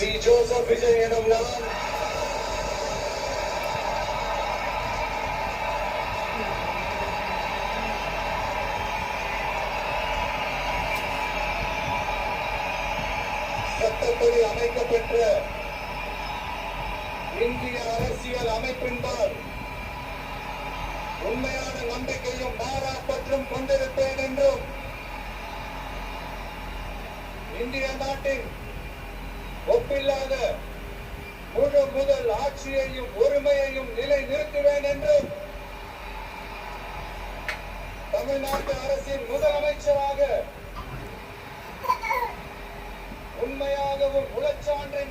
C Joseph Vijay எனும் நான் சட்டப்படி அமைக்கப்பெற்ற இந்திய அரசியல் அமைப்பின்பால் உண்மையான நம்பிக்கையும் மாறா பற்றும் கொண்டிருப்பேன் என்றும் இந்திய நாட்டின் ஒப்பில்லாத முழு முதல் ஆட்சியையும் ஒருமையையும் நிலை நிறுத்துவேன் என்றும் தமிழ்நாட்டு அரசின் முதலமைச்சராக உண்மையாகவும் உளச்சான்றை